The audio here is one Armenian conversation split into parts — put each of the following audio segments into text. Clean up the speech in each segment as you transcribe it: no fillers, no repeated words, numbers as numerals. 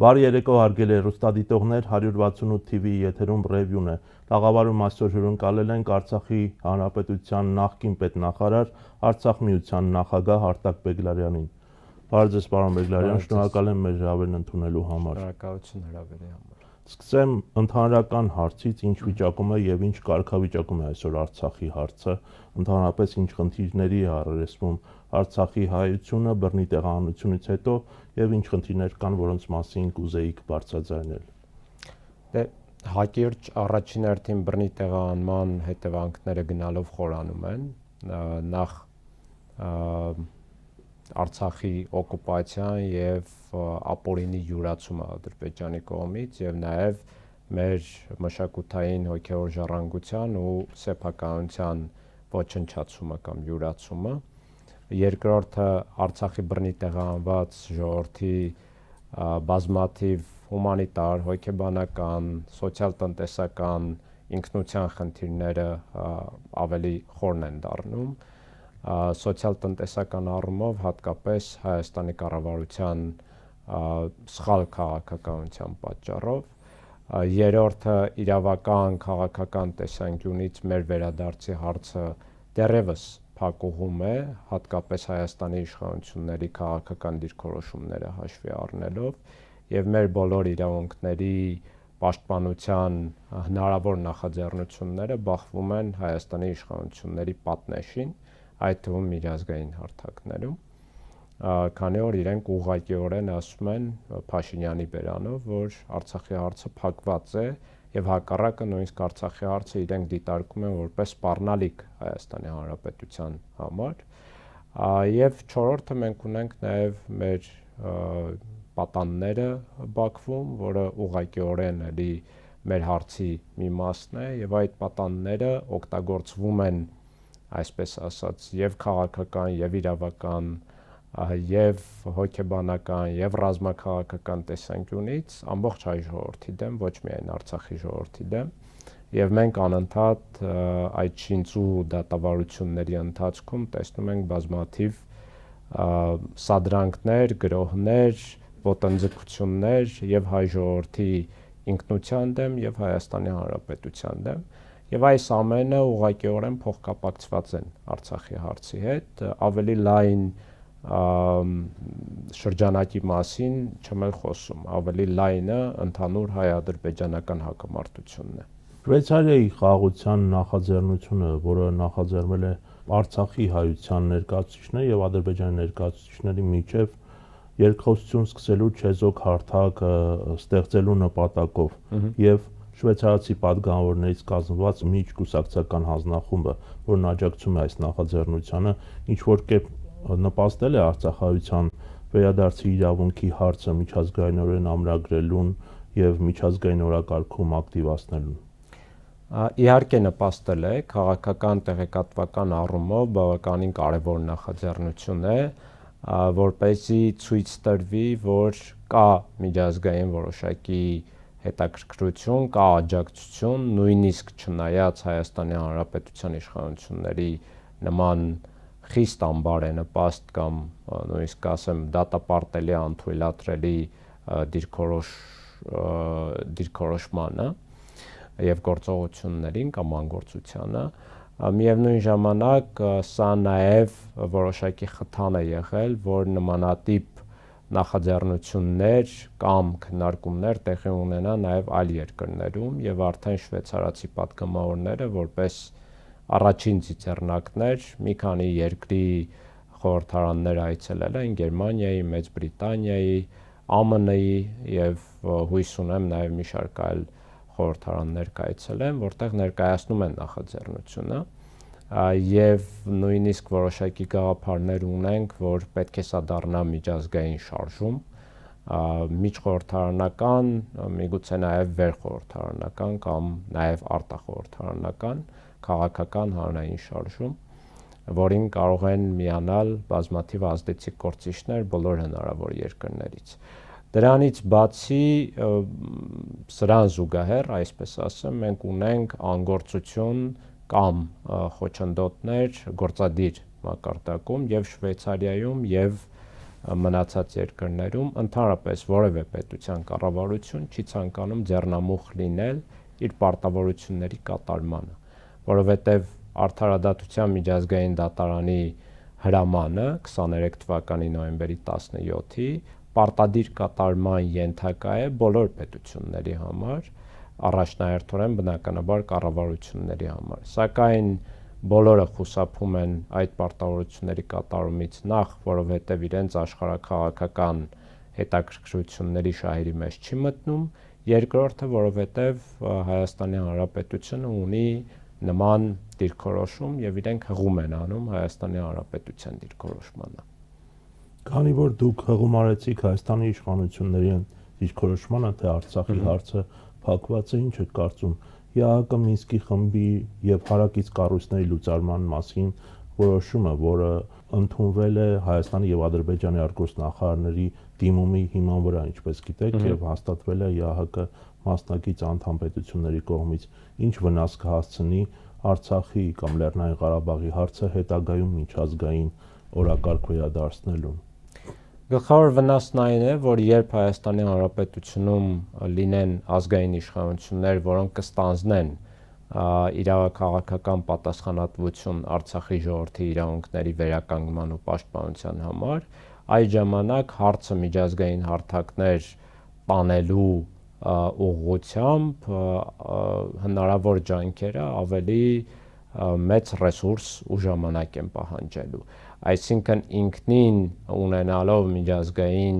Բարի երեկո հարգելի հեռուստադիտողներ, 168 TV-ի եթերում ռևյուն է։ Տաղավարում այսօր հյուրընկալել ենք Արցախի Հանրապետության նախկին պետնախարար, Արցախ միության նախագահ Արտակ Բեգլարյանին։ Բարև ձեզ, պարոն Բեգլարյան, շնորհակալ եմ մեր հրավերն ընդունելու համար։ Շնորհակալություն հրավերի համար։ Սկսեմ ընդհանրական հարցից, ինչ վիճակում է եւ ինչ կարգավիճակում է այսօր Արցախի հարցը, ընդհանրապես ինչ խնդիրների է առերեսվում Արցախի հայությունը բռնի տեղահանությունից հետո եւ ինչ խնդիրներ կան, որոնց մասին կուզեիք բարձրաձայնել։ Դե հակիրճ առաջին հերթին բռնի տեղահանման հետևանքները գնալով խորանում են, նախ Արցախի օկուպացիան եւ ապօրինի յուրացումը Ադրբեջանի կողմից եւ նաեւ մեր մշակութային հոգեոր ժառանգության ու սեփականության ոչնչացումը կամ յուրացումը, երկրորդը Արցախի բռնի տեղահանված ժողովրդի բազմաթիվ հումանիտար, հոգեբանական, սոցիալ-տնտեսական ինքնության խնդիրները ավելի խորն են դառնում, սոցիալ-տնտեսական առումով հատկապես Հայաստանի կառավարության սխալ քաղաքականության պատճառով, երրորդը իրավական քաղաքական տեսանկյունից մեր վերադարձի հարցը դեռևս փակուղում է, հատկապես Հայաստանի իշխանությունների քաղաքական դիրքորոշումները հաշվի առնելով եւ մեր բոլոր իրավունքների պաշտպանության հնարավոր նախաձեռնությունները բախվում են Հայաստանի իշխանությունների պատնեշին, այդ թվում միջազգային հարթակներում, քանի որ իրենք ուղղակիորեն ասում են Փաշինյանի բերանով, որ Արցախի հարցը փակված է եւ հակառակը նույնիսկ Արցախի հարցը իրենք դիտարկում են որպես սպառնալիք Հայաստանի Հանրապետության համար, եւ չորրորդը մենք ունենք նաեւ մեր պատանները Բաքվում, որը ուղղակիորեն էլի մեր հարցի մի մասն է եւ այդ պատանները օգտագործվում են, այսպես ասած, եւ քաղաքական, եւ իրավական, եւ հոգեբանական, եւ ռազմաքաղաքական տեսանկյունից ամբողջ հայ ժողովրդի դեմ, ոչ միայն Արցախի ժողովրդի դեմ, եւ մենք անընդհատ այդ շինծու դատավարությունների ընթացքում տեսնում ենք բազմաթիվ սադրանքներ, գրոհներ, ոտնձգություններ եւ հայ ժողովրդի ինքնության դեմ եւ Հայաստանի Հանրապետության դեմ եւ այս ամենը ուղղակիորեն փոխկապակցված են Արցախի հարցի հետ, ավելի լայն շրջանակի մասին չեմ խոսում, ավելի լայնը ընդհանուր հայ-ադրբեջանական հակամարտությունն է։ Շվեյցարիայի խաղաղության նախաձեռնությունը, որը նախաձեռնել է Արցախի հայության ներկայացուցիչները եւ Ադրբեջանի ներկայացուցիչների միջև երկխոսություն սկսելու չեզոք հարթակ ստեղծելու նպատակով եւ շվեյցարացի պատգամավորներից կազմված միջկուսակցական հանձնախումբը, որն աջակցում է այս նախաձեռնությանը, ինչ որ կերպ նպաստել է արցախահայության վերադարձի իրավունքի հարցը միջազգայինորեն ամրագրելուն եւ միջազգային օրակարգում ակտիվացնելուն։ Իհարկե նպաստել է, քաղաքական տեղեկատվական առումով բավականին կարևոր նախաձեռնություն է, որպեսզի ցույց տրվի, որ կա միջազգային որոշակի հետաքրքրություն, կա աջակցություն, նույնիսկ չնայած Հայաստանի Հանրապետության իշխանությունների նման խիստ անբարենպաստ կամ նույնիսկ ասեմ դատապարտելի, անթույլատրելի դիրքորոշմանը եւ գործողություններին կամ անգործությանը, միևնույն ժամանակ սա նաեւ որոշակի խթան է եղել, որ նմանատիպ նախաձեռնություններ կամ քննարկումներ տեղի ունենան նաեւ այլ երկրներում եւ արդեն շվեյցարացի պատգամավորները որպես առաջին ծիծեռնակներ մի քանի երկրի խորհրդարաններ այցելել են Գերմանիայի, Մեծ Բրիտանիայի, ԱՄՆ-ի եւ հույս ունեմ նաեւ մի շարք այլ խորհրդարաններ կայցելեն, որտեղ ներկայացնում են նախաձեռնությունը եւ նույնիսկ որոշակի գաղափարներ ունենք, որ պետք է սա դառնա միջազգային շարժում, միջխորհրդարանական, միգուցե նաեւ վերխորհրդարանական կամ նաեւ արտախորհրդարանական քաղաքական հանրային շարժում, որին կարող են միանալ բազմաթիվ ազդեցիկ գործիչներ բոլոր հնարավոր երկրներից։ Դրանից բացի սրան զուգահեռ, այսպես ասեմ, մենք ունենք անգործություն կամ խոչընդոտներ գործադիր մակարդակում եւ Շվեյցարիայում եւ մնացած երկրներում ընդհանրապես որևէ պետության կառավարություն չի ցանկանում ձեռնամուխ լինել իր պարտավորությունների կատարմանը, որովհետև Արդարադատության միջազգային դատարանի հրամանը 23 թվականի նոյեմբերի 17-ի պարտադիր կատարման ենթակա է բոլոր պետությունների համար, առաջնահերթորեն բնականաբար կառավարությունների համար, սակայն բոլորը խուսափում են այդ պարտավորությունների կատարումից նախ, որովհետև իրենց աշխարհաքաղաքական հետաքրքրությունների շահերի մեջ չի մտնում, երկրորդը, որովհետև Հայաստանի Հանրապետությունը ունի նման դիրքորոշում եւ իրենք հղում են անում Հայաստանի Հանրապետության դիրքորոշմանը։ Քանի որ դուք հղում արեցիք Հայաստանի իշխանությունների դիրքորոշմանը, թե Արցախի հարցը փակված է, ինչ եք կարծում ԵԱՀԿ Մինսկի խմբի եւ հարակից կառույցների լուծարման մասին որոշումը, որը ընդունվել է Հայաստանի եւ Ադրբեջանի արտգործնախարարների դիմումի հիման վրա, ինչպես գիտեք, եւ հաստատվել է ԵԱՀԿ մասնակից անդամ պետությունների կողմից, ինչ վնաս կհասցնի Արցախի կամ Լեռնային Ղարաբաղի հարցը հետագայում միջազգային օրակարգ վերադարձնելուն։ Գլխավոր վնասն այն է, որ երբ Հայաստանի Հանրապետությունում լինեն ազգային իշխանություններ, որոնք կստանձնեն իրավաքաղաքական պատասխանատվություն Արցախի ժողովրդի իրավունքների վերականգնման ու պաշտպանության համար, այդ ժամանակ հարցը միջազգային հարթակներ տանելու ուղղությամբ հնարավոր ջանքերը ավելի մեծ ռեսուրս ու ժամանակ են պահանջելու։ Այսինքն ինքնին ունենալով միջազգային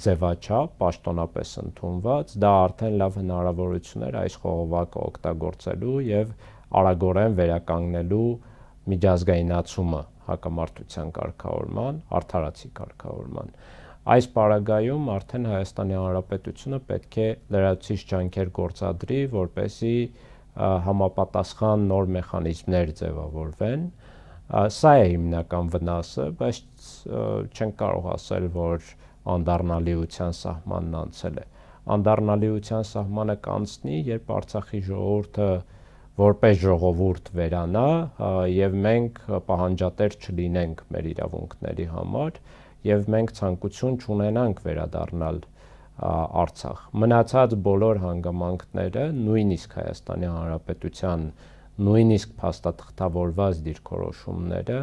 ձևաչափ, պաշտոնապես ընդունված, դա արդեն լավ հնարավորություն էր այս խողովակը օգտագործելու եւ արագորեն վերականգնելու միջազգայնացումը հակամարտության կարգավորման, արդարացի կարգավորման։ Այս պարագայում արդեն Հայաստանի Հանրապետությունը պետք է լրացուցիչ ջանքեր գործադրի, որպեսզի համապատասխան նոր մեխանիզմներ ձևավորվեն։ Սա է հիմնական վնասը, բայց չենք կարող ասել, որ անդառնալիության սահմանն անցել է։ Անդառնալիության սահմանը կանցնի, երբ Արցախի ժողովուրդը որպես ժողովուրդ վերանա եւ մենք պահանջատեր չլինենք մեր իրավունքների համար եւ մենք ցանկություն չունենանք վերադառնալ Արցախ։ Մնացած բոլոր հանգամանքները, նույնիսկ Հայաստանի Հանրապետության նույնիսկ փաստաթղթավորված դիրքորոշումները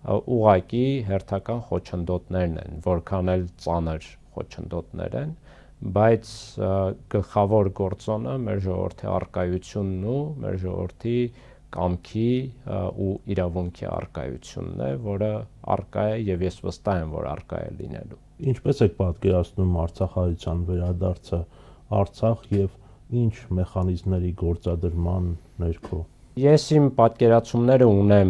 ուղղակի հերթական խոչընդոտներն են, որքան էլ ծանր խոչընդոտներ են, բայց գլխավոր գործոնը մեր ժողովրդի առկայությունն ու մեր ժողովրդի կամքի ու իրավունքի առկայությունն է, որը առկա է եւ ես վստահ եմ, որ առկա է լինելու։ Ինչպես եք պատկերացնում արցախահայության վերադարձը Արցախ եւ ինչ մեխանիզմների գործադրման ներքո։ Ես իմ պատկերացումները ունեմ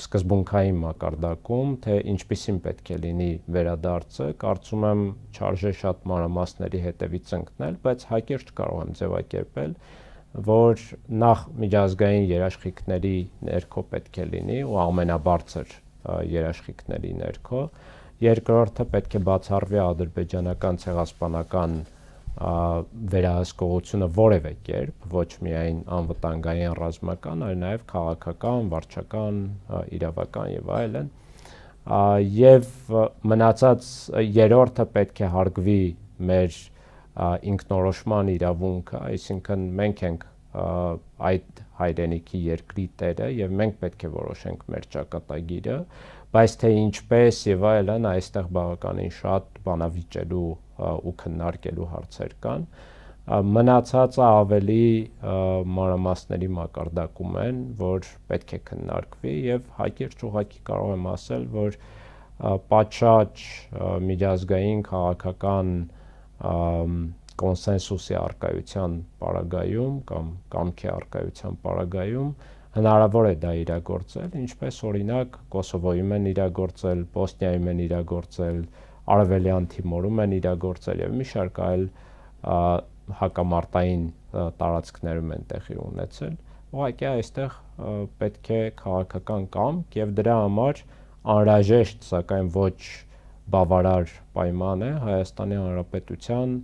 սկզբունքային մակարդակում, թե ինչպիսին պետք է լինի վերադարձը, կարծում եմ չարժե շատ մանրամասների հետևից ընկնել, բայց հակիրճ կարող եմ ձևակերպել, որ նախ միջազգային երաշխիքների ներքո պետք է լինի ու ամենաբարձր երաշխիքների ներքո, երկրորդը պետք է բացառվի ադրբեջանական ցեղասպանական վերահսկողությունը որևէ կերպ, ոչ միայն անվտանգային ռազմական, այլ նաև քաղաքական, վարչական, իրավական եւ այլն, եւ մնացած երրորդը պետք է հարգվի մեր ինքնորոշման իրավունքը, այսինքն մենք ենք այդ հայրենիքի երկրի տերը եւ մենք պետք է որոշենք մեր ճակատագիրը, բայց թե ինչպես եւ այլն այստեղ բավականին շատ բանավիճելու ու քննարկելու հարցեր կան։ Մնացածը ավելի մանրամասների մակարդակում են, որ պետք է քննարկվի եւ հակիրճ ուղղակի կարող եմ ասել, որ պատշաճ միջազգային քաղաքական կոնսենսուսի առկայության պարագայում կամ կամքի առկայության պարագայում հնարավոր է դա իրագործել, ինչպես օրինակ Կոսովոյում են իրագործել, Բոսնիայում են իրագործել, Արևելյան Թիմորում են իրագործել եւ մի շարք այլ հակամարտային տարածքներում են տեղի ունեցել։ Ուղղակի այստեղ պետք է քաղաքական կամք եւ դրա համար անհրաժեշտ, սակայն ոչ բավարար պայման է Հայաստանի Հանրապետության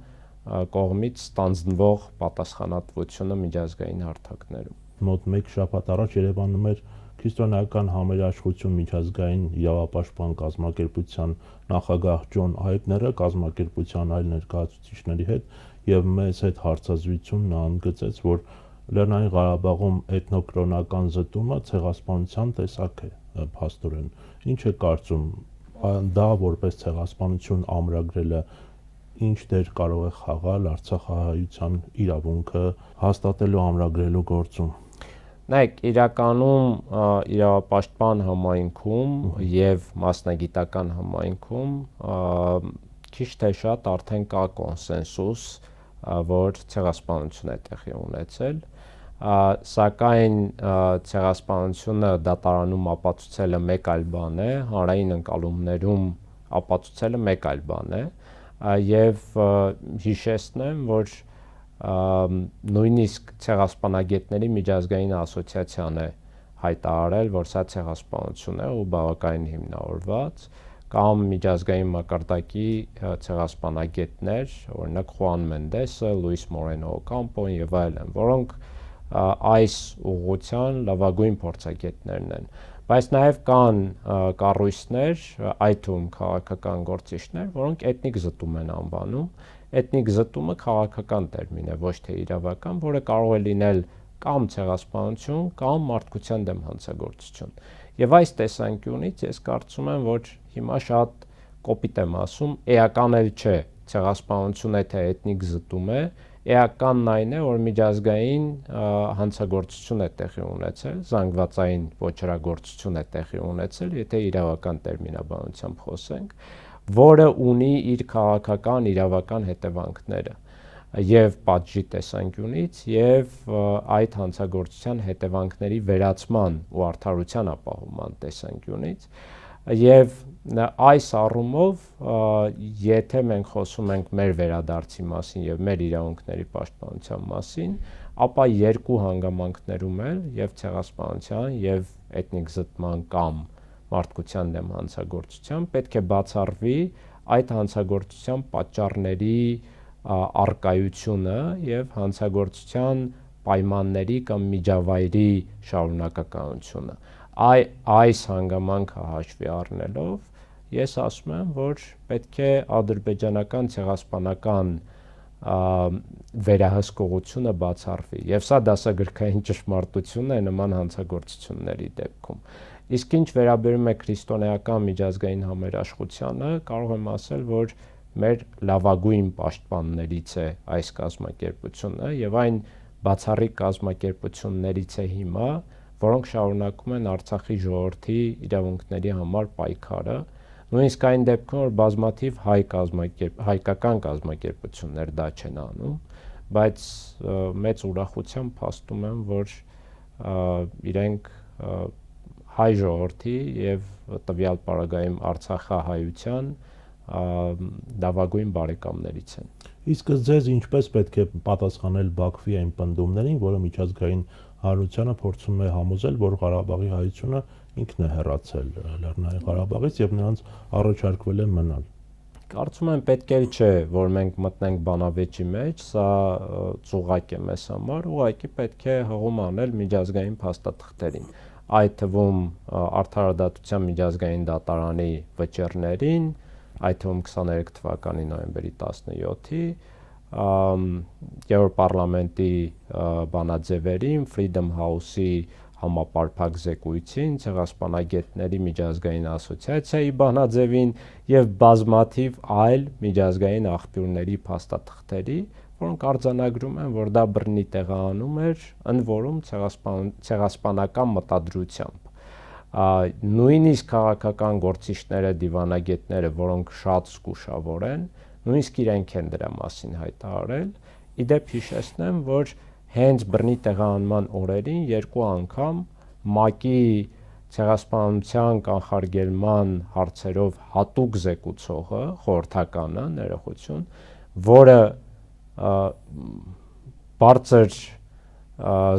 կողմից ստանձնվող պատասխանատվությունը միջազգային հարթակներում։ Մոտ 1 շաբաթ առաջ Երևանում էր Քրիստոնեական համերաշխություն միջազգային իրավապաշտպան կազմակերպության նախագահ Ջոն Այգները կազմակերպության այլ ներկայացուցիչների հետ եւ մեզ հետ հարցազրույցում նա ընդգծեց, որ Լեռնային Ղարաբաղում էթնոկրոնական զտումը ցեղասպանության տեսակ է փաստորեն։ Ինչ է կարծում, դա որպես ցեղասպանություն ամրագրելը ինչ դեր կարող է խաղալ արցախահայության իրավունքը հաստատելու ամրագրելու գործում։ Նայեք, իրականում իրավապաշտպան համայնքում եւ մասնագիտական համայնքում քիչ թե շատ արդեն կա կոնսենսուս, որ ցեղասպանություն է տեղի ունեցել, սակայն ցեղասպանությունը դատարանում ապացուցելը մեկ այլ բան է, հանրային ընկալումներում ապացուցելը մեկ այլ բան է, եւ հիշեցնեմ, որ նույնիսկ ցեղասպանագետների միջազգային ասոցիացիան է հայտարարել, որ սա ցեղասպանություն է ու բավականին հիմնավորված, կամ միջազգային մակարդակի ցեղասպանագետներ, օրինակ Խուան Մենդեսը, Լուիս Մորենո Օկամպոն եւ այլն, որոնք այս ուղղության լավագույն փորձագետներն են, բայց նաեւ կան կառույցներ, այդ թվում քաղաքական գործիչներ, որոնք էթնիկ զտում են անվանում։ Էթնիկ զտումը քաղաքական տերմին է, ոչ թե իրավական, որը կարող է լինել կամ ցեղասպանություն, կամ մարդկության դեմ հանցագործություն։ Եվ այս տեսանկյունից ես կարծում եմ, որ հիմա շատ կոպիտ եմ ասում, էական էլ չէ ցեղասպանություն է, թե էթնիկ զտում է, էականն այն է, որ միջազգային հանցագործություն է տեղի ունեցել, զանգվածային ոչռագործություն է տեղի ունեցել, եթե իրավական տերմինաբանությամբ խոսենք, որը ունի իր քաղաքական իրավական հետևանքները եւ պատժի տեսանկյունից եւ այդ հանցագործության հետևանքների վերացման ու արդարության ապահովման տեսանկյունից եւ այս առումով եթե մենք խոսում ենք մեր վերադարձի մասին եւ մեր իրավունքների պաշտպանության մասին, ապա երկու հանգամանքներում էլ եւ ցեղասպանության եւ էթնիկ զտման կամ մարդկության դեմ հանցագործության պետք է բացառվի այդ հանցագործության պատճառների առկայությունը եւ հանցագործության պայմանների կամ միջավայրի շարունակականությունը։ Այս հանգամանքը հաշվի առնելով ես ասում եմ, որ պետք է ադրբեջանական ցեղասպանական վերահսկողությունը բացառվի եւ սա դասագրքային ճշմարտություն է նման հանցագործությունների դեպքում։ Իսկ ինչ վերաբերում է քրիստոնեական միջազգային համերաշխությանը, կարող եմ ասել, որ մեր լավագույն պաշտպաններից է այս կազմակերպությունը եւ այն բացառիկ կազմակերպություններից է հիմա, որոնք շարունակում են Արցախի ժողովրդի իրավունքների համար պայքարը, նույնիսկ այն դեպքում, որ բազմաթիվ հայկական կազմակերպություններ դա չեն անում, բայց մեծ ուրախությամբ փաստում եմ, որ իրենք հայ ժողովրդի եւ տվյալ պարագայում Արցախահայության լավագույն բարեկամներից են։ Իսկ ձեզ ինչպես պետք է պատասխանել Բաքվի այն պնդումներին, որը միջազգային հանրությանը փորձում է համոզել, որ Ղարաբաղի հայությունը ինքն է հեռացել Լեռնային Ղարաբաղից եւ նրանց առաջարկվել է մնալ։ Կարծում եմ պետք էլ չէ, որ մենք մտնենք բանավեճի մեջ, սա ծուղակ է մեզ համար, ուղղակի պետք է հղում անել միջազգային փաստաթղթերին, այդ թվում Արդարադատության միջազգային դատարանի վճիռներին, այդ թվում 23 թվականի նոյեմբերի 17-ի, Երրորդ պարլամենտի բանաձևերին, Freedom House-ի համապարփակ զեկույցին, ցեղասպանագետների միջազգային ասոցիացիայի բանաձևին եւ բազմաթիվ այլ միջազգային աղբյուրների փաստաթղթերի, որոնք արձանագրում են, որ դա բռնի տեղահանում էր, ընդ որում ցեղասպանական մտադրությամբ։ Նույնիսկ քաղաքական գործիչները, դիվանագետները, որոնք շատ զգուշավոր են, նույնիսկ իրենք են դրա մասին հայտարարել։ Իդեպ հիշեցնեմ, որ հենց բռնի տեղահանման օրերին երկու անգամ ՄԱԿ-ի ցեղասպանության կանխարգելման հարցերով հատուկ զեկուցողը, խորհրդականը, ներողություն, որը բարձր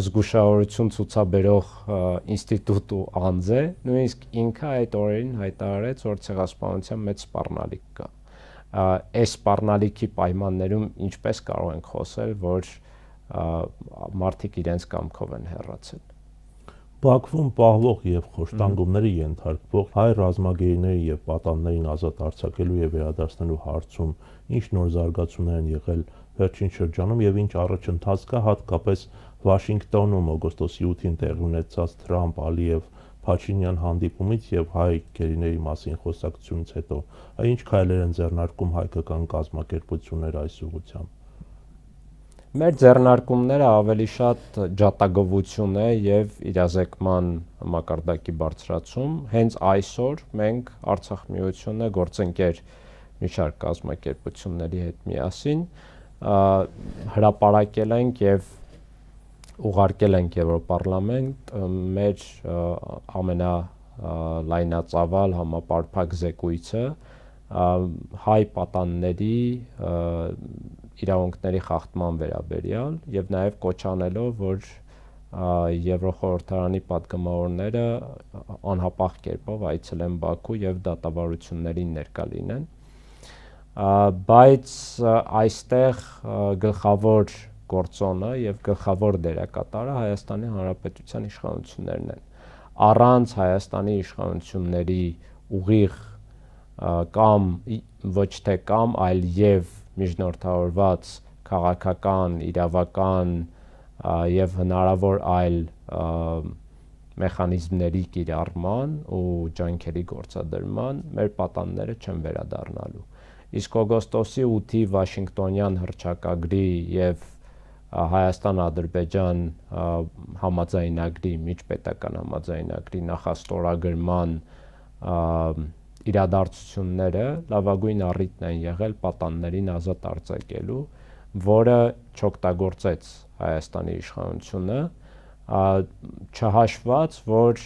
զգուշավորություն ցուցաբերող ինստիտուտ ու անձ է, նույնիսկ ինքը այդ օրերին հայտարարեց, որ ցեղասպանության մեծ սպառնալիք կա։ Այս սպառնալիքի պայմաններում ինչպես կարող ենք խոսել, որ մարդիկ իրենց կամքով են հեռացել։ Բաքվում պահվող եւ խոշտանգումների ենթարկվող հայ ռազմագերիների եւ պատանդներին ազատ արձակելու եւ վերադարձնելու հարցում ինչ նոր զարգացումներ են եղել վերջին շրջանում եւ ինչ առաջընթաց կա հատկապես Վաշինգտոնում օգոստոսի 8-ին տեղի ունեցած Թրամփ-Ալիև Փաշինյան հանդիպումից եւ հայ գերիների մասին խոսակցությունից հետո ինչ քայլեր են ձեռնարկում հայկական կազմակերպությունները այս ուղղությամբ։ Մեր ձեռնարկումները ավելի շատ ջատագովություն է եւ իրազեկման մակարդակի բարձրացում։ Հենց այսօր մենք Արցախ միությունը գործընկեր մի շարք կազմակերպությունների հետ միասին հրապարակել ենք եւ ուղարկել ենք Եվրոպարլամենտ մեր ամենալայնածավալ համապարփակ զեկույցը հայ պատանների իրավունքների խախտման վերաբերյալ եւ նաեւ կոչ անելով, որ Եվրոխորհրդարանի պատգամավորները անհապաղ կերպով այցելեն Բաքու եւ դատավարություններին ներկա լինեն։ Բայց այստեղ գլխավոր գործոնը եւ գլխավոր դերակատարը Հայաստանի Հանրապետության իշխանություններն են։ Առանց Հայաստանի իշխանությունների ուղիղ կամ ոչ թե կամ, այլ եւ միջնորդավորված քաղաքական, իրավական եւ հնարավոր այլ մեխանիզմների կիրառման ու ջանքերի գործադրման մեր պատանները չեն վերադառնալու։ Իսկ օգոստոսի 8-ի Վաշինգտոնյան հռչակագրի եւ Հայաստան-Ադրբեջան համաձայնագրի, միջպետական համաձայնագրի նախաստորագրման իրադարձությունները լավագույն առիթն են եղել պատաններին ազատ արձակելու, որը չօգտագործեց Հայաստանի իշխանությունը, չհաշված, որ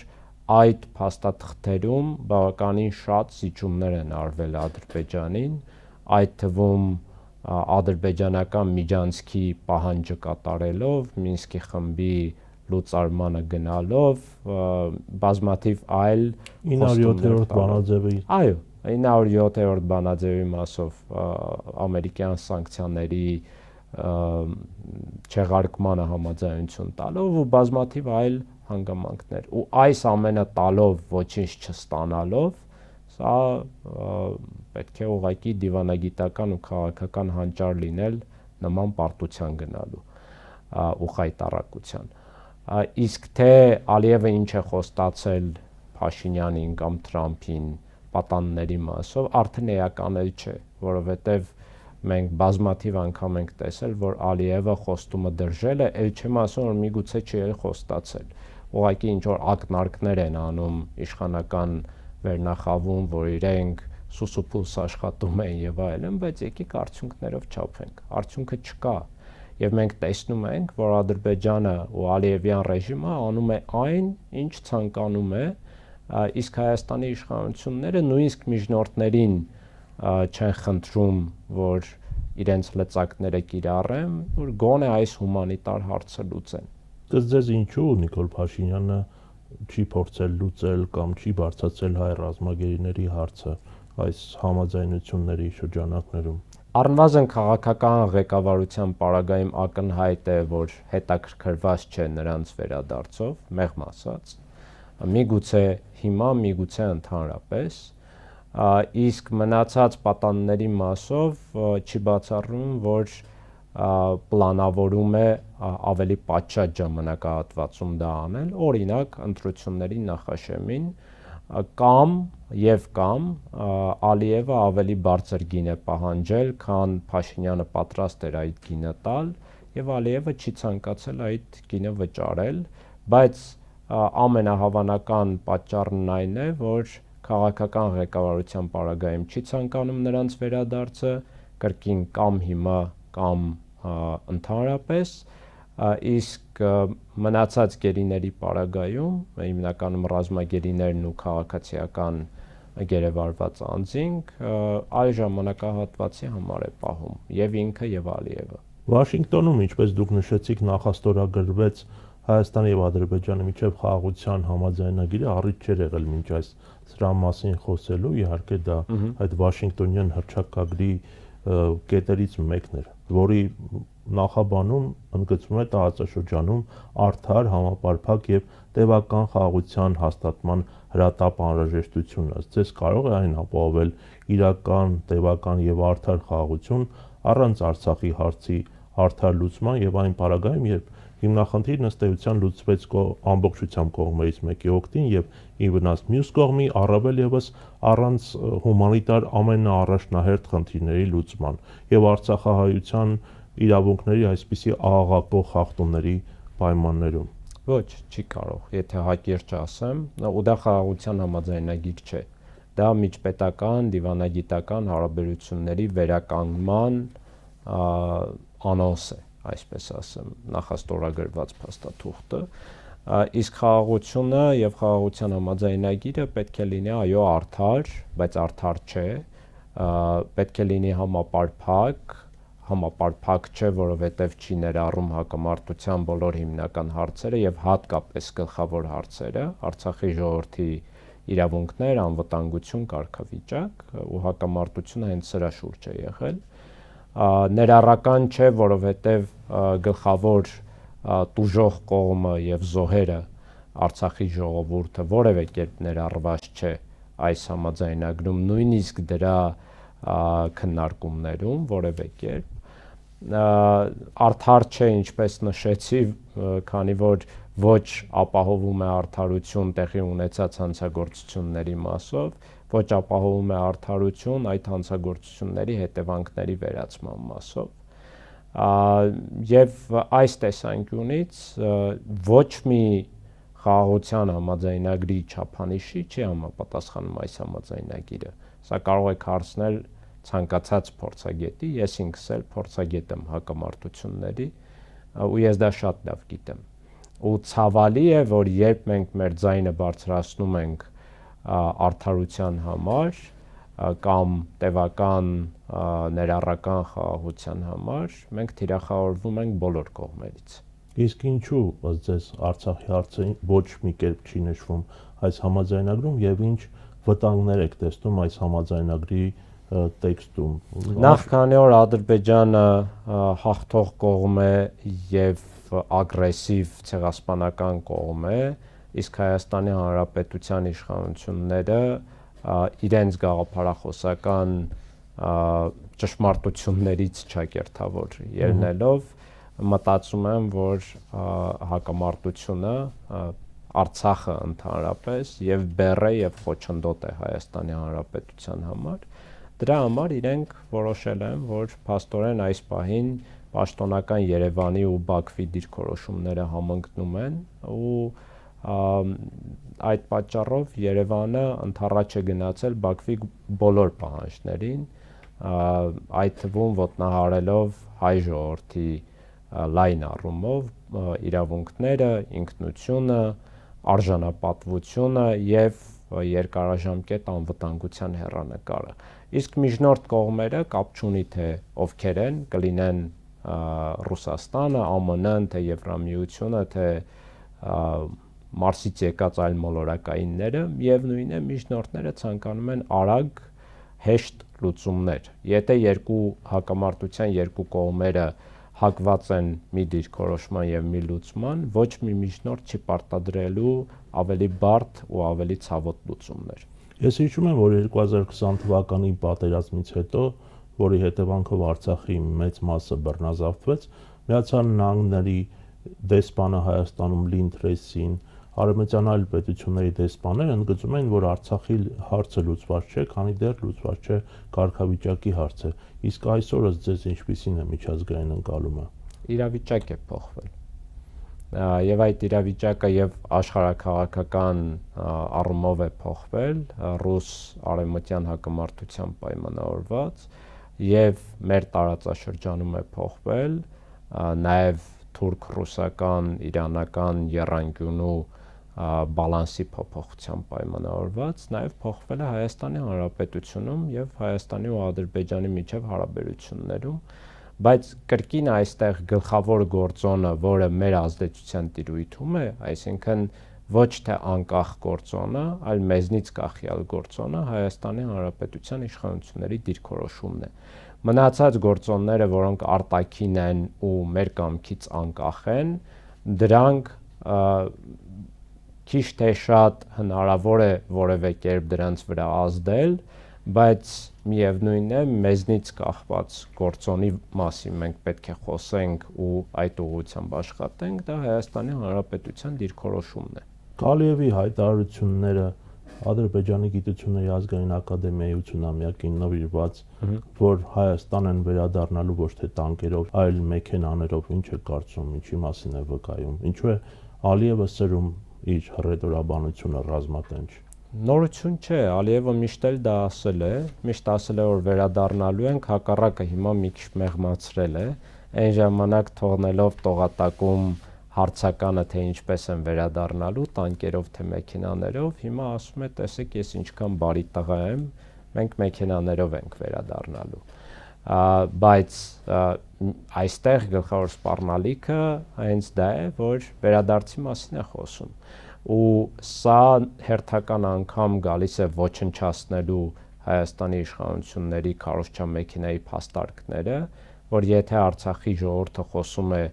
այդ փաստաթղթերում բավականին շատ զիջումներ են արվել Ադրբեջանին, այդ թվում ադրբեջանական միջանցքի պահանջը կատարելով, Մինսկի խմբի լուծարմանը գնալով, բազմաթիվ այլ 907-րդ բանաձևի 907-րդ բանաձևի մասով ամերիկյան սանկցիաների չեղարկմանը համաձայնություն տալով ու բազմաթիվ այլ հանգամանքներ։ Ու այս ամենը տալով ոչինչ չստանալով, սա պետք է ուղղակի դիվանագիտական ու քաղաքական հանճար լինել նման պարտության գնալու ու խայտառակության։ Իսկ թե Ալիևը ինչ է խոստացել Փաշինյանին կամ Թրամփին պատանների մասով, արդեն էականել չէ, որովհետև մենք բազմաթիվ անգամ ենք տեսել, որ Ալիևը խոստումը դրժել է, ել չեմ ասում, որ միգուցե չի էլ խոստացել։ Ուղղակի ինչ որ ակնարկներ են անում իշխանական վերնախավում, որ իրենք սուսուփուս աշխատում են եւ այլն, բայց եկեք արդյունքներով չափենք։ Արդյունքը չկա։ Եվ մենք տեսնում ենք, որ Ադրբեջանը ու Ալիևյան ռեժիմը անում է այն, ինչ ցանկանում է, իսկ Հայաստանի իշխանությունները նույնիսկ միջնորդներին չեն խնդրում, որ իրենց լծակները կիրառեն, որ գոնե այս հումանիտար հարցը լուծեն։ Դες ձեզ ինչու Նիկոլ Փաշինյանը չի փորձել լուծել կամ չի բարձրացրել հայ ռազմագերիների հարցը այս համաձայնությունների շրջանակներում։ Առնվազն քաղաքական ղեկավարության պարագայում ակնհայտ է, որ հետաքրքրված չէ նրանց վերադարձով, մեղմ ասած, միգուցե հիմա, միգուցե ընդհանրապես, իսկ մնացած պատանների մասով չի բացառում, որ պլանավորում է ավելի պատշաճ ժամանակահատվածում դա անել, օրինակ ընտրությունների նախաշեմին կամ Ալիևը ավելի բարձր գին է պահանջել, քան Փաշինյանը պատրաստ էր այդ գինը տալ, եւ Ալիևը չի ցանկացել այդ գինը վճարել, բայց ամենահավանական պատճառն այն է, որ քաղաքական ղեկավարության պարագայում չի ցանկանում նրանց վերադարձը, կրկին կամ հիմա կամ ընդհանրապես, իսկ մնացած գերիների պարագայում, հիմնականում ռազմագերիներն ու քաղաքացիական գերեվարված անձինք, այլ ժամանակահատվածի համար է պահում, եւ ինքը եւ Ալիևը։ Վաշինգտոնում, ինչպես դուք նշեցիք, նախաստորագրվեց Հայաստանի եւ Ադրբեջանի միջև խաղաղության համաձայնագիրը, առիթ չէր եղել մինչ այս սրա մասին խոսելու, իհարկե դա այդ Վաշինգտոնյան հռչակագրի կետերից մեկն էր, որի նախաբանում ընդգծվում է տարածաշրջանում արդար, համապարփակ եւ տևական խաղաղության հաստատման հրատապ անհրաժեշտությունը։ Ձեզ կարող է այն ապահովել իրական, տևական եւ արդար խաղաղություն առանց Արցախի հարցի արդար լուծման եւ այն պարագայում, երբ հիմնախնդիրն ըստ էության լուծվեց ամբողջությամբ կողմերից մեկի օգտին եւ ի վնաս մյուս կողմի, առավել եւս առանց հումանիտար ամենաառաջնահերթ խնդիրների լուծման եւ արցախահայության իրավունքների այսպիսի աղաղակող խախտումների պայմաններում։ Ոչ, չի կարող։ Եթե հակիրճ ասեմ, ու դա խաղաղության համաձայնագիր չէ։ Դա միջպետական, դիվանագիտական հարաբերությունների վերականգնման անոնս է, այսպես ասեմ, նախաստորագրված փաստաթուղթը, իսկ խաղաղությունը եւ խաղաղության համաձայնագիրը պետք է լինի այո արդար, բայց արդար չէ, պետք է լինի համապարփակ չէ, որովհետեւ չի ներառում հակամարտության բոլոր հիմնական հարցերը եւ հատկապես գլխավոր հարցերը, Արցախի ժողովրդի իրավունքներ, անվտանգություն, կարգավիճակ, ու հակամարտությունը հենց սրա շուրջ է եղել։ Ներառական չէ, որովհետև գլխավոր տուժող կողմը եւ զոհերը Արցախի ժողովուրդը որևէ կերպ ներառված չէ այս համաձայնագրում, նույնիսկ դրա քննարկումներում որևէ կերպ արդար չէ, ինչպես նշեցի, քանի որ ոչ ապահովում է արդարություն տեղի ունեցած հանցագործությունների մասով, ոչ ապահովում է արդարություն այդ հանցագործությունների հետևանքների վերացման մասով։ Եվ այս տեսանկյունից ոչ մի խաղաղության համաձայնագրի չափանիշի չի համապատասխանում այս համաձայնագիրը։ Սա կարող եք հարցնել ցանկացած փորձագետի, ես ինքս էլ փորձագետ եմ հակամարտությունների, ու ես դա շատ լավ գիտեմ։ Ու ցավալի է, որ երբ մենք մեր ձայնը բարձրացնում ենք արդարության համար կամ տևական ներառական խաղաղության համար, մենք թիրախավորվում ենք բոլոր կողմերից։ Իսկ ինչու ըստ ձեզ Արցախի հարցը ոչ մի կերպ չի նշվում այս համաձայնագրում եւ ինչ վտանգներ եք տեսնում այս համաձայնագրի տեքստում։ Նախ քանի որ Ադրբեջանը հաղթող կողմ է եւ ագրեսիվ ցեղասպանական կողմ է, իսկ Հայաստանի Հանրապետության իշխանությունները իրենց գաղափարախոսական ճշմարտություններից ճակերտավոր ելնելով մտածում եմ, որ հակամարտությունը Արցախը ընդհանրապես եւ բեռ է եւ խոչընդոտ է Հայաստանի Հանրապետության համար։ Դրա համար իրենք որոշել են, որ փաստորեն այս պահին պաշտոնական Երևանի ու Բաքվի դիրքորոշումները համընկնում են ու այդ պատճառով Երևանը ընդառաջ է գնացել Բաքվի բոլոր պահանջներին, այդ թվում ոտնահարելով հայ ժողովրդի լայն առումով իրավունքները, ինքնությունը, արժանապատվությունը եւ երկարաժամկետ անվտանգության հեռանկարը։ Իսկ միջնորդ կողմերը կապ չունի թե ովքեր են, կլինեն Ռուսաստանը, ԱՄՆ-ն, թե Եվրամիությունը, թե Մարսից եկած այլ մոլորակայինները, միևնույն է, միջնորդները ցանկանում են արագ, հեշտ լուծումներ։ Եթե հակամարտության երկու կողմերը հակված են մի դիրքորոշման եւ մի լուծման, ոչ մի միջնորդ չի պարտադրելու ավելի բարդ ու ավելի ցավոտ լուծումներ։ Ես հիշում եմ, որ 2020 թվականի պատերազմից հետո, որի հետևանքով Արցախի մեծ մասը բռնազավթվեց, Միացյալ Նահանգների դեսպանը Հայաստանում Լինդրեսին, արևմտյան այլ պետությունների դեսպանները ընդգծում են, որ Արցախի հարցը լուծված չէ, քանի դեռ լուծված չէ կարգավիճակի հարցը։ Իսկ այսօր ըստ ձեզ ինչպիսին է միջազգային ընկալումը։ Իրավիճակ է փոխվել։ Եվ այդ իրավիճակը եւ աշխարհաքաղաքական առումով է փոխվել ռուս արևմտյան հակամարտության պայմանավորված եւ մեր տարածաշրջանում է փոխվել նաեւ թուրք-ռուսական, իրանական եռանկյունու բալանսի փոփոխությամբ պայմանավորված, նաեւ փոխվել է Հայաստանի Հանրապետությունում եւ Հայաստանի ու Ադրբեջանի միջև հարաբերություններում, բայց կրկին այստեղ գլխավոր գործոնը, որը մեր ազդեցության տիրույթում է, այսինքն ոչ թե անկախ գործոնը, այլ մեզնից կախյալ գործոնը Հայաստանի Հանրապետության իշխանությունների դիրքորոշումն է։ Մնացած գործոնները, որոնք արտաքին են ու մեր կամքից անկախ են, դրանք քիչ թե շատ հնարավոր է որևէ կերպ դրանց վրա ազդել, բայց միևնույնն է, մեզնից կախված գործոնի մասին մենք պետք է խոսենք ու այդ ուղղությամբ աշխատենք, դա Հայաստանի Հանրապետության դիրքորոշումն է։ Ալիևի հայտարարությունները Ադրբեջանի Գիտությունների ազգային ակադեմիայի 80-ամյակին նվիրված, որ Հայաստան են վերադառնալու ոչ թե տանկերով, այլ մեքենաներով, ինչ է կարծում, ինչի մասին է վկայում, ինչու է Ալիևը սրում իր հռետորաբանությունը ռազմատենչ։ Նորություն չէ, Ալիևը միշտ էլ դա ասել է, որ վերադառնալու ենք, հակառակը հիմա մի քիչ մեղմացրել է, այն ժամանակ թողնելով տողատակում հարցականը, թե ինչպես են վերադառնալու, տանկերով թե մեքենաներով, հիմա ասում է, տեսեք, ես ինչքան բարի տղա եմ, մենք մեքենաներով ենք վերադառնալու։ Բայց այստեղ գլխավոր սպառնալիքը հենց դա է, որ վերադարձի մասին է խոսում։ Ու սա հերթական անգամ գալիս է ոչնչացնելու Հայաստանի իշխանությունների քարոզչամեքենայի փաստարկները, որ եթե Արցախի ժողովուրդը խոսում է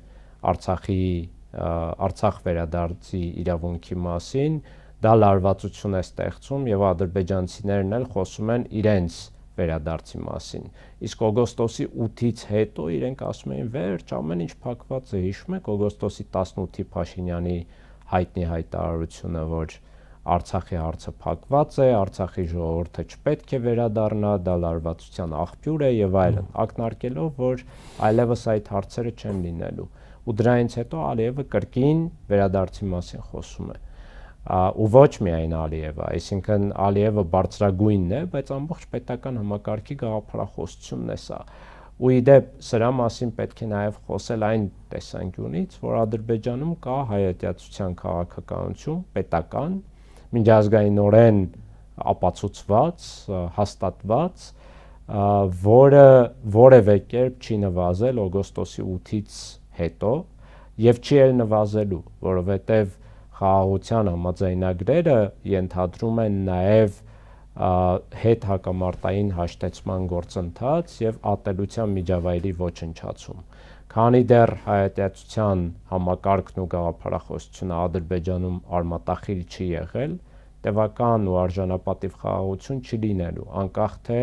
Արցախ վերադարձի իրավունքի մասին, դա լարվածություն է ստեղծում եւ ադրբեջանցիներն էլ խոսում են իրենց վերադարձի մասին։ Իսկ օգոստոսի 8-ից հետո իրենք ասում էին վերջ, ամեն ինչ փակված է, հիշում եք օգոստոսի 18-ի Փաշինյանի հայտնի հայտարարությունը, որ Արցախի հարցը փակված է, Արցախի ժողովուրդը չպետք է վերադառնա, դա լարվածության աղբյուր է եւ այլն, ակնարկելով, որ այլևս այդ հարցերը չեն լինելու։ Ու դրանից հետո Ալիևը կրկին վերադարձի մասին խոսում է։ Ու ոչ միայն Ալիևը, այսինքն Ալիևը բարձրագույնն է, բայց ամբողջ պետական համակարգի գաղափարախոսությունն է սա։ Ու իդեպ սրա մասին պետք է նաև խոսել այն տեսանկյունից, որ Ադրբեջանում կա հայատյացության քաղաքականություն, պետական, միջազգայինորեն ապացուցված, հաստատված, որը որևէ կերպ չի նվազել օգոստոսի 8-ից հետո եւ չի էլ նվազելու, որովհետեւ խաղաղության համաձայնագրերը ենթադրում են նաև հետ հակամարտային հաշտեցման գործընթաց եւ ատելության միջավայրի ոչնչացում։ Քանի դեռ հայատյացության համակարգն ու գաղափարախոսությունը Ադրբեջանում արմատախիլ չի եղել, տևական ու արժանապատիվ խաղաղություն չի լինելու, անկախ թե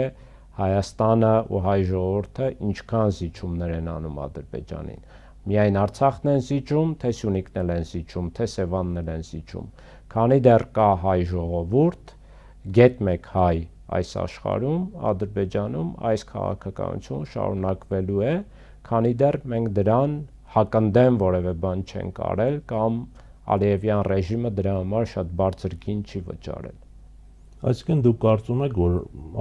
Հայաստանը ու հայ ժողովուրդը ինչքան զիջումներ են անում Ադրբեջանին։ Միայն Արցախն են զիջում, թե Սյունիքն են զիջում, թե Սևանն են զիջում։ Քանի դեռ կա հայ ժողովուրդ, գետ մեկ հայ այս աշխարհում, Ադրբեջանում այս քաղաքականությունը շարունակվելու է, քանի դեռ մենք դրան հակընդդեմ որևէ բան չենք արել կամ Ալիևյան ռեժիմը դրա համար շատ բարձր գին չի վճարել։ Այսինքն դուք կարծում եք, որ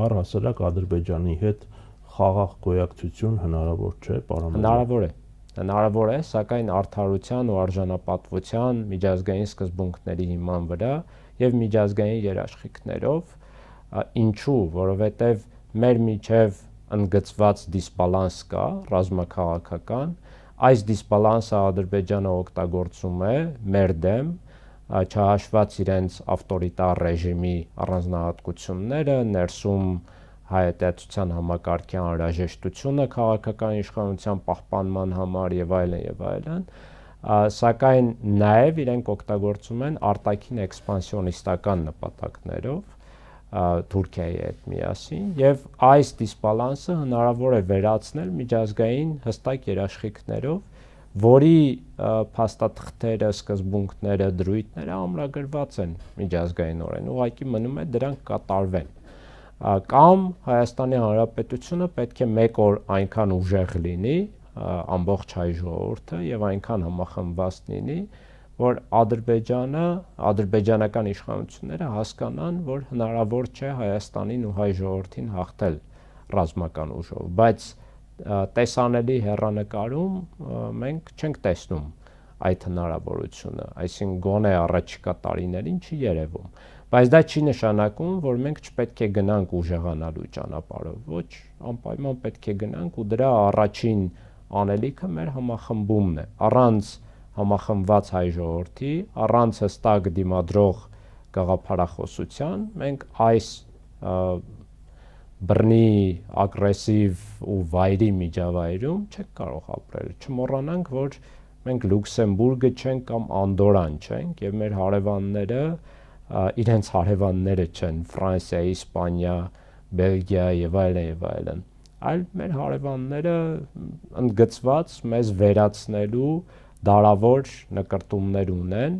առհասարակ Ադրբեջանի հետ խաղաղ գոյակցություն հնարավոր չէ, պարոն։ Հնարավոր է, սակայն արդարության ու արժանապատվության միջազգային սկզբունքների հիման վրա եւ միջազգային երաշխիքներով, ինչու, որովհետեւ մեր միջև ընդգծված դիսբալանս կա, ռազմաքաղաքական, այս դիսբալանսը Ադրբեջանը օգտագործում է մեր դեմ, չհաշված իրենց ավտորիտար ռեժիմի առանձնահատկությունները, ներսում հայատյացության համակարգի անհրաժեշտությունը քաղաքական իշխանության պահպանման համար եւ այլն, սակայն նաեւ իրենք օգտագործում են արտաքին էքսպանսիոնիստական նպատակներով Թուրքիայի հետ միասին եւ այս դիսբալանսը հնարավոր է վերացնել միջազգային հստակ երաշխիքներով, որի փաստաթղթերը, սկզբունքները, դրույթները ամրագրված են միջազգայինորեն, ուղղակի մնում է դրանք կատարվեն։ Կամ Հայաստանի Հանրապետությունը պետք է մեկ օր այնքան ուժեղ լինի, ամբողջ հայ ժողովուրդը եւ այնքան համախմբված լինի, որ ադրբեջանական իշխանությունները հասկանան, որ հնարավոր չէ Հայաստանին ու հայ ժողովրդին հաղթել ռազմական ուժով, բայց տեսանելի հեռանկարում մենք չենք տեսնում այդ հնարավորությունը, այսինքն գոնե առաջիկա տարիներին չի երևում, բայց դա չի նշանակում, որ մենք չպետք է գնանք ուժեղանալու ճանապարհով, ոչ, անպայման պետք է գնանք ու դրա առաջին անելիքը մեր համախմբումն է, առանց համախմբված հայ ժողովրդի, առանց հստակ դիմադրող գաղափարախոսության մենք այս բռնի ագրեսիվ ու վայրի միջավայրում չեք կարող ապրել։ Չմոռանանք, որ մենք Լյուքսեմբուրգը չենք կամ Անդորան չենք, եւ մեր հարևանները իրենց հարևանները չեն Ֆրանսիա, Իսպանիա, Բելգիա եւ այլն, այլ մեր հարևանները ընդգծված մեզ վերացնելու դարավոր նկրտումներ ունեն,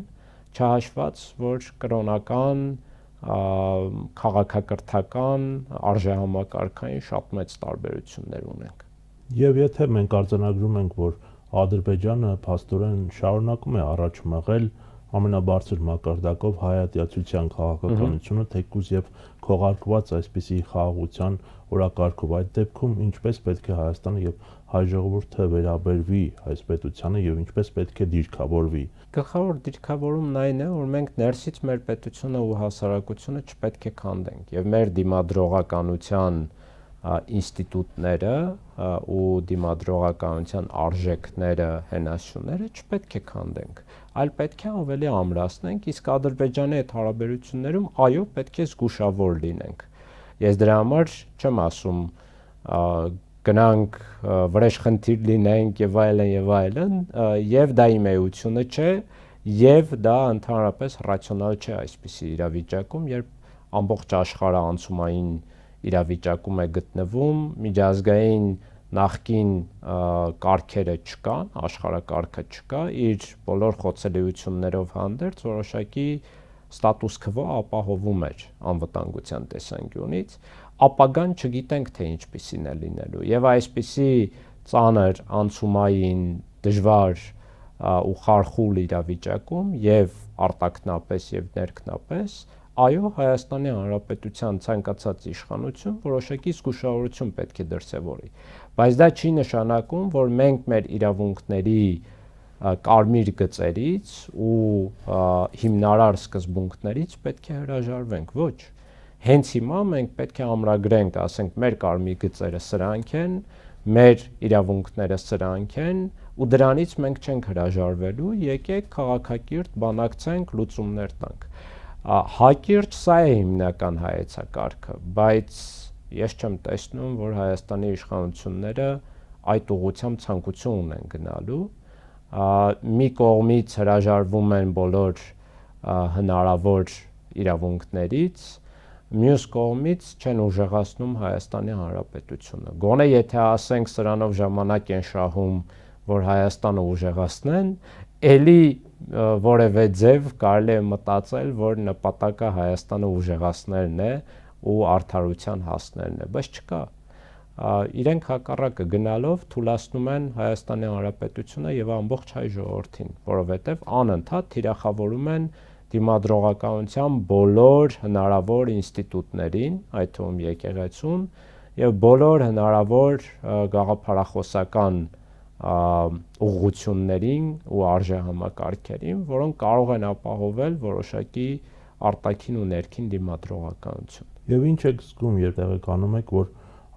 չհաշված, որ կրոնական, քաղաքակրթական, արժեհամակարգային շատ մեծ տարբերություններ ունենք։ Եվ եթե մենք արձանագրում ենք, որ Ադրբեջանը փաստորեն շարունակում է առաջ մղել ամենաբարձր մակարդակով հայատյացության քաղաքականությունը, թեկուզ եւ քողարկված այսպիսի խաղաղության օրակարգով, այդ դեպքում ինչպես պետք է Հայաստանը եւ հայ ժողովուրդը վերաբերվի այս պետությանը եւ ինչպես պետք է դիրքավորվի։ Գլխավոր դիրքավորումն այն է, որ մենք ներսից մեր պետությունը ու հասարակությունը չպետք է քանդենք եւ մեր դիմադրողականության ինստիտուտները ու դիմադրողականության արժեքները, հենասյուները չպետք է քանդենք, այլ պետք է ավելի ամրացնենք, իսկ Ադրբեջանի հետ հարաբերություններում այո, պետք է զգուշավոր լինենք։ Ես դրա համար չեմ ասում գնանք վրեժխնդիր լինենք եւ այլն, եւ դա իմ էությունը չէ, եւ դա ընդհանրապես ռացիոնալ չէ այսպիսի իրավիճակում, երբ ամբողջ աշխարհը անցումային իրավիճակում է գտնվում, միջազգային նախկին կարգերը չկան, աշխարհակարգը չկա, իր բոլոր խոցելիություններով հանդերձ որոշակի ստատուս քվո ապահովում էր անվտանգության տեսանկյունից, ապագան չգիտենք թե ինչպիսին է լինելու, եւ այսպիսի ծանր անցումային դժվար ու խարխուլ իրավիճակում եւ արտաքնապես եւ ներքնապես այո, Հայաստանի Հանրապետության ցանկացած իշխանություն որոշակի զգուշավորություն պետք է դրսևորի, բայց դա չի նշանակում, որ մենք մեր իրավունքների կարմիր գծերից ու հիմնարար սկզբունքներից պետք է հրաժարվենք, ոչ։ Հենց հիմա մենք պետք է ամրագրենք, ասենք, մեր կարմիր գծերը սրանք են, մեր իրավունքները սրանք են, ու դրանից մենք չենք հրաժարվելու, եկեք քաղաքակիրթ բանակցենք, լուծումներ տանք։ Հակիրճ սա է հիմնական հայեցակարգը, բայց ես չեմ տեսնում, որ Հայաստանի իշխանությունները այդ ուղղությամբ ցանկություն ունեն գնալու, մի կողմից հրաժարվում են բոլոր հնարավոր իրավունքներից, մյուս կողմից չեն ուժեղացնում Հայաստանի Հանրապետությունը։ Գոնե եթե ասենք սրանով ժամանակ են շահում, որ Հայաստանը ուժեղացնեն, էլի որևէ ձև կարելի է մտածել, որ նպատակը Հայաստանը ուժեղացնելն է ու արդարության հասնելն է, բայց չկա։ Իրենք հակառակը գնալով թուլացնում են Հայաստանի Հանրապետությունը եւ ամբողջ հայ ժողովրդին, որովհետեւ անընդհատ թիրախավորում են դիմադրողականության բոլոր հնարավոր ինստիտուտներին, այդ թվում եկեղեցուն, եւ բոլոր հնարավոր գաղափարախոսական ուղղություններին ու արժեհամակարգերին, որոնք կարող են ապահովել որոշակի արտաքին ու ներքին դիմադրողականություն։ Եվ ինչ եք զգում, երբ տեղեկանում եք, որ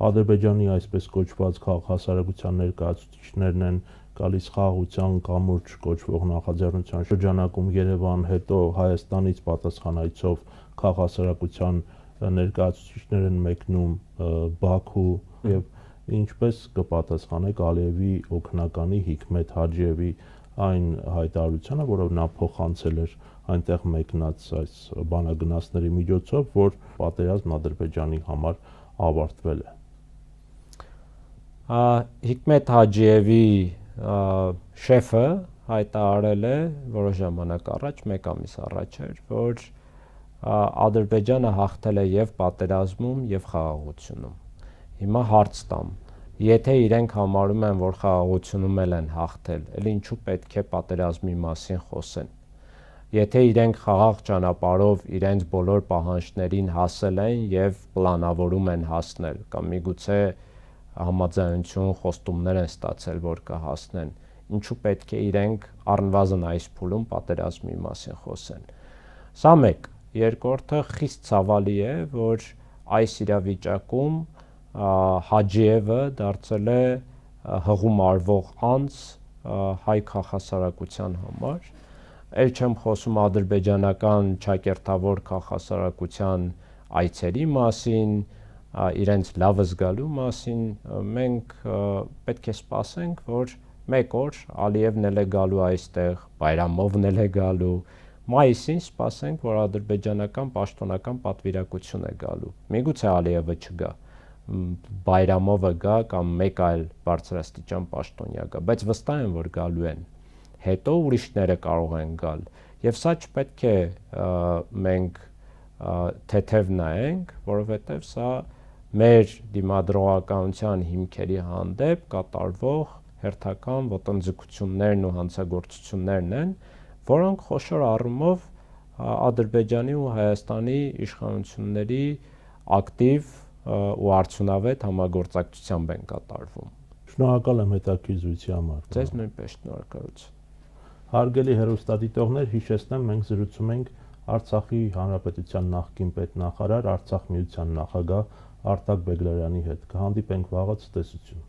Ադրբեջանի այսպես կոչված քաղաքահասարակության ներկայացուցիչներն են գալիս խաղաղության կամուրջ կոչվող նախաձեռնության շրջանակում Երևան, հետո Հայաստանից պատասխանայցով քաղաքահասարակության ներկայացուցիչներ են մեկնում Բաքու եւ ինչպես կպատասխանեք Ալիևի օգնականի Հիկմետ Հաջիևի այն հայտարարությանը, որով նա փոխանցել էր այնտեղ մեկնած այս բանագնացների միջոցով, որ պատերազմն Ադրբեջանի համար ավարտվել է։ Հիկմետ Հաջիևի շեֆը հայտարարել է որոշ ժամանակ առաջ, մեկ ամիս առաջ էր, որ Ադրբեջանը հաղթել է եւ պատերազմում եւ խաղաղությունում։ Հիմա հարց տամ, եթե իրենք համարում են, որ խաղաղությունում են հաղթել, էլ ինչու պետք է պատերազմի մասին խոսեն։ Եթե իրենք խաղաղ ճանապարհով իրենց բոլոր պահանջներին հասել են եւ պլանավորում են հասնել, կամ միգուցե համաձայնություն, խոստումներ են ստացել, որ կհասնեն, ինչու պետք է իրենք առնվազն այս փուլում պատերազմի մասին խոսեն։ Սա մեկ, երկրորդը խիստ ցավալի է, որ այս իրավիճակում Հաջիևը դարձել է հղում արվող անձ հայ քաղաքահասարակության համար։ Էլ չեմ խոսում ադրբեջանական ճակերտավոր քաղաքահասարակության այցերի մասին, իրենց լավը զգալու մասին, մենք պետք է սպասենք, որ մեկ օր Ալիևն էլ է գալու այստեղ, Բայրամովն էլ է գալու, մայիսին սպասենք, որ ադրբեջանական պաշտոնական պատվիրակություն է գալու։ Միգուցե Ալիևը չգա, Բայրամովը գա կամ մեկ այլ բարձրաստիճան պաշտոնյա գա, բայց վստահ եմ, որ գալու են։ Հետո ուրիշները կարող են գալ։ Եվ սա չպետք է մենք թեթև նայենք, որովհետև սա մեր դիմադրողականության հիմքերի հանդեպ կատարվող հերթական ոտնձգություններն ու հանցագործություններն են, որոնք խոշոր առումով Ադրբեջանի ու Հայաստանի իշխանությունների ակտիվ ու արդյունավետ համագործակցությամբ են կատարվում։ Շնորհակալ եմ հետաքրքրության համար։ Ձեզ նույնպես շնորհակալություն։ Հարգելի հեռուստադիտողներ, հիշեցնեմ, մենք զրուցում ենք Արցախի Հանրապետության նախկին պետնախարար, Արցախ միության նախագահ Արտակ Բեգլարյանի հետ։ Կհանդիպենք վաղը, ցտեսություն։